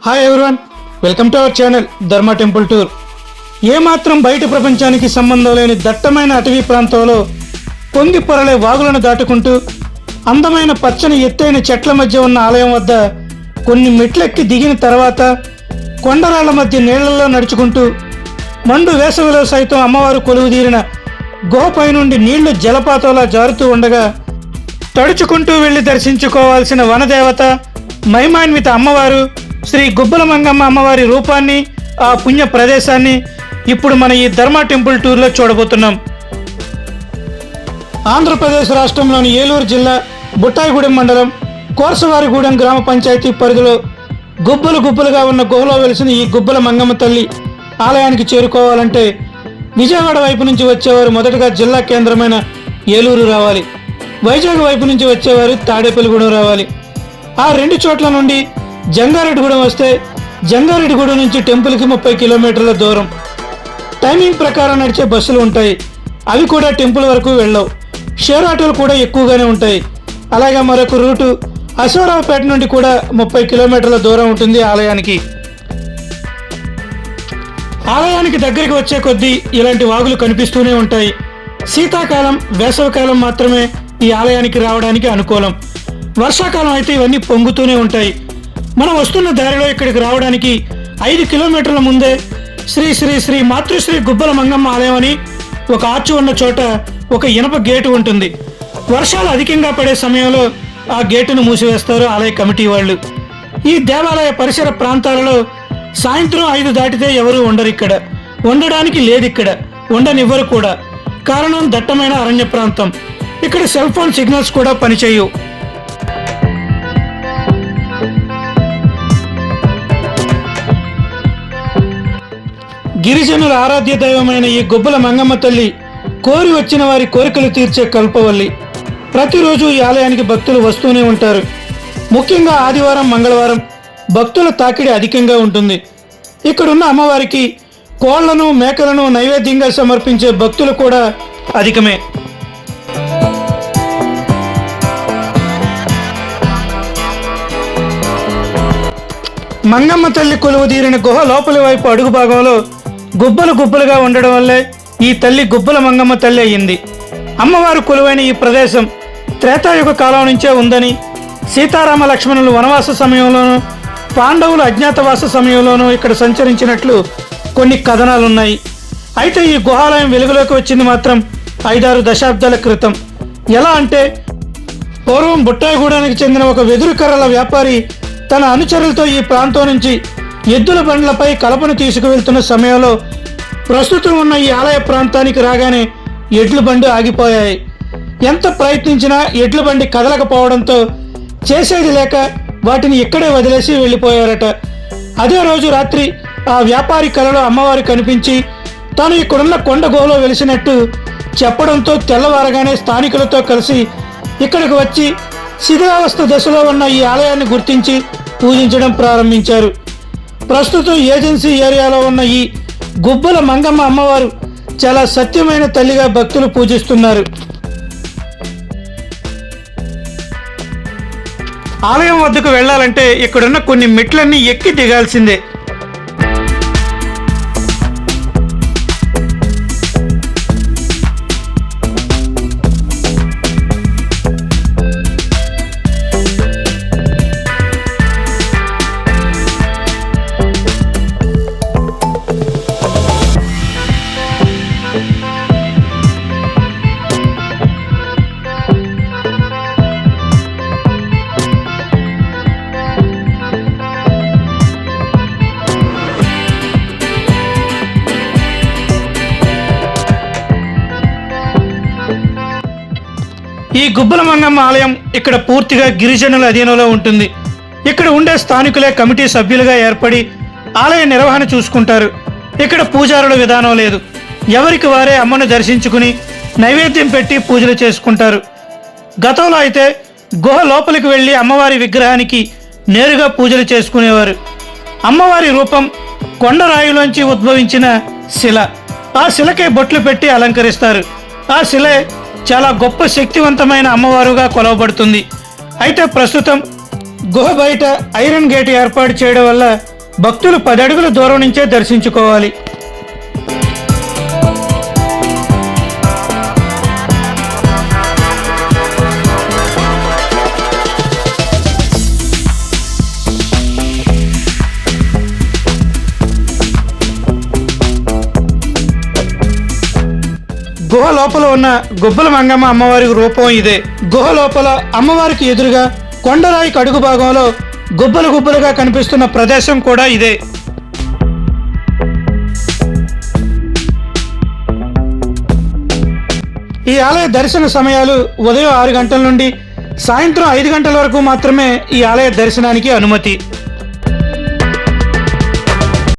Hi everyone, welcome to our channel ధర్మ temple tour. ఏమాత్రం బయట ప్రపంచానికి సంబంధం లేని దట్టమైన అటవీ ప్రాంతంలో పొంగి పొరలే వాగులను దాటుకుంటూ అందమైన పచ్చని ఎత్తైన చెట్ల మధ్య ఉన్న ఆలయం వద్ద కొన్ని మెట్లెక్కి దిగిన తర్వాత కొండరాళ్ల మధ్య నీళ్లలో నడుచుకుంటూ మండు వేసవిలో సైతం అమ్మవారు కొలువుదీరిన గుహపై నుండి నీళ్లు జలపాతంలా జారుతూ ఉండగా తడుచుకుంటూ వెళ్లి దర్శించుకోవాల్సిన వనదేవత మహిమాన్విత అమ్మవారు శ్రీ గుబ్బల మంగమ్మ అమ్మవారి రూపాన్ని, ఆ పుణ్య ప్రదేశాన్ని ఇప్పుడు మన ఈ ధర్మ టెంపుల్ టూర్లో చూడబోతున్నాం. ఆంధ్రప్రదేశ్ రాష్ట్రంలోని ఏలూరు జిల్లా బుట్టాయిగూడెం మండలం కోర్సవారిగూడెం గ్రామ పంచాయతీ పరిధిలో గుబ్బలుగా ఉన్న గుహలో వెలిసిన ఈ గుబ్బల మంగమ్మ తల్లి ఆలయానికి చేరుకోవాలంటే విజయవాడ వైపు నుంచి వచ్చేవారు మొదటగా జిల్లా కేంద్రమైన ఏలూరు రావాలి. వైజాగ్ వైపు నుంచి వచ్చేవారు తాడేపల్లిగూడెం రావాలి. ఆ రెండు చోట్ల నుండి జంగారెడ్డిగూడెం వస్తే జంగారెడ్డిగూడెం నుంచి టెంపుల్కి 30 కిలోమీటర్ల దూరం. టైమింగ్ ప్రకారం నడిచే బస్సులు ఉంటాయి, అవి కూడా టెంపుల్ వరకు వెళ్ళవు. షేర్ ఆటోలు కూడా ఎక్కువగానే ఉంటాయి. అలాగే మరొక రూటు అశ్వారావుపేట నుండి కూడా 30 కిలోమీటర్ల దూరం ఉంటుంది ఆలయానికి. ఆలయానికి దగ్గరికి వచ్చే కొద్దీ ఇలాంటి వాగులు కనిపిస్తూనే ఉంటాయి. శీతాకాలం, వేసవికాలం మాత్రమే ఈ ఆలయానికి రావడానికి అనుకూలం. వర్షాకాలం అయితే ఇవన్నీ పొంగుతూనే ఉంటాయి. మనం వస్తున్న దారిలో ఇక్కడికి రావడానికి 5 కిలోమీటర్ల ముందే శ్రీ శ్రీ శ్రీ మాతృశ్రీ గుబ్బల మంగమ్మ ఆలయం అని ఒక ఆర్చు ఉన్న చోట ఒక ఇనప గేటు ఉంటుంది. వర్షాలు అధికంగా పడే సమయంలో ఆ గేటును మూసివేస్తారు ఆలయ కమిటీ వాళ్ళు. ఈ దేవాలయ పరిసర ప్రాంతాలలో సాయంత్రం 5 దాటితే ఎవరు ఉండరు. ఇక్కడ ఉండడానికి లేదు, ఇక్కడ ఉండనివ్వరు కూడా. కారణం దట్టమైన అరణ్య ప్రాంతం. ఇక్కడ సెల్ ఫోన్ సిగ్నల్స్ కూడా పనిచేయవు. గిరిజనుల ఆరాధ్య దైవమైన ఈ గుబ్బల మంగమ్మ తల్లి కోరి వచ్చిన వారి కోరికలు తీర్చే కల్పవల్లి. ప్రతిరోజు ఈ ఆలయానికి భక్తులు వస్తూనే ఉంటారు. ముఖ్యంగా ఆదివారం, మంగళవారం భక్తుల తాకిడి అధికంగా ఉంటుంది. ఇక్కడున్న అమ్మవారికి కోళ్లను, మేకలను నైవేద్యంగా సమర్పించే భక్తులు కూడా అధికమే. మంగమ్మ తల్లి కొలువుదీరిన గుహ లోపలి వైపు అడుగు భాగంలో గుబ్బలుగా ఉండడం వల్లే ఈ తల్లి గుబ్బల మంగమ్మ తల్లి అయ్యింది. అమ్మవారు కొలువైన ఈ ప్రదేశం త్రేతాయుగ కాలం నుంచే ఉందని, సీతారామ లక్ష్మణులు వనవాస సమయంలోనూ, పాండవులు అజ్ఞాతవాస సమయంలోనూ ఇక్కడ సంచరించినట్లు కొన్ని కథనాలున్నాయి. అయితే ఈ గుహాలయం వెలుగులోకి వచ్చింది మాత్రం 5-6 దశాబ్దాల క్రితం. ఎలా అంటే, పూర్వం బుట్టాయిగూడానికి చెందిన ఒక వెదురు కర్రల వ్యాపారి తన అనుచరులతో ఈ ప్రాంతం నుంచి ఎద్దుల బండ్లపై కలపను తీసుకువెళ్తున్న సమయంలో ప్రస్తుతం ఉన్న ఈ ఆలయ ప్రాంతానికి రాగానే ఎడ్ల బండి ఆగిపోయాయి. ఎంత ప్రయత్నించినా ఎడ్ల బండి కదలకపోవడంతో చేసేది లేక వాటిని ఇక్కడే వదిలేసి వెళ్ళిపోయారట. అదే రోజు రాత్రి ఆ వ్యాపారి కలలో అమ్మవారు కనిపించి తాను ఇక్కడున్న కొండ గుహలో వెలిసినట్టు చెప్పడంతో తెల్లవారగానే స్థానికులతో కలిసి ఇక్కడికి వచ్చి శిథిలావస్థ దశలో ఉన్న ఈ ఆలయాన్ని గుర్తించి పూజించడం ప్రారంభించారు. ప్రస్తుతం ఏజెన్సీ ఏరియాలో ఉన్న ఈ గుబ్బల మంగమ్మ అమ్మవారు చాలా సత్యమైన తల్లిగా భక్తులు పూజిస్తున్నారు. ఆలయం వద్దకు వెళ్ళాలంటే ఇక్కడున్న కొన్ని మెట్లన్నీ ఎక్కి దిగాల్సిందే. ఈ గుబ్బల మంగమ్మ ఆలయం ఇక్కడ పూర్తిగా గిరిజనుల అధీనంలో ఉంటుంది. ఇక్కడ ఉండే స్థానికులే కమిటీ సభ్యులుగా ఏర్పడి ఆలయ నిర్వహణ చూసుకుంటారు. ఇక్కడ పూజారుల విధానం లేదు. ఎవరికి వారే అమ్మను దర్శించుకుని నైవేద్యం పెట్టి పూజలు చేసుకుంటారు. గతంలో అయితే గుహ లోపలికి వెళ్ళి అమ్మవారి విగ్రహానికి నేరుగా పూజలు చేసుకునేవారు. అమ్మవారి రూపం కొండరాయిలోంచి ఉద్భవించిన శిల. ఆ శిలకే బొట్లు పెట్టి అలంకరిస్తారు. ఆ శిలే చాలా గొప్ప శక్తివంతమైన అమ్మవారుగా కొలవబడుతుంది. అయితే ప్రస్తుతం గుహ బయట ఐరన్ గేట్ ఏర్పాటు చేయడం వల్ల భక్తులు 10 అడుగుల దూరం నుంచే దర్శించుకోవాలి. గుహ లోపల ఉన్న గుబ్బల మంగమ్మ అమ్మవారి రూపం ఇదే. గుహ లోపల అమ్మవారికి ఎదురుగా కొండరాయి అడుగు భాగంలో గుబ్బలు గుబ్బలుగా కనిపిస్తున్న ప్రదేశం కూడా ఇదే. ఈ ఆలయ దర్శన సమయాలు ఉదయం 6 గంటల నుండి సాయంత్రం 5 గంటల వరకు మాత్రమే ఈ ఆలయ దర్శనానికి అనుమతి.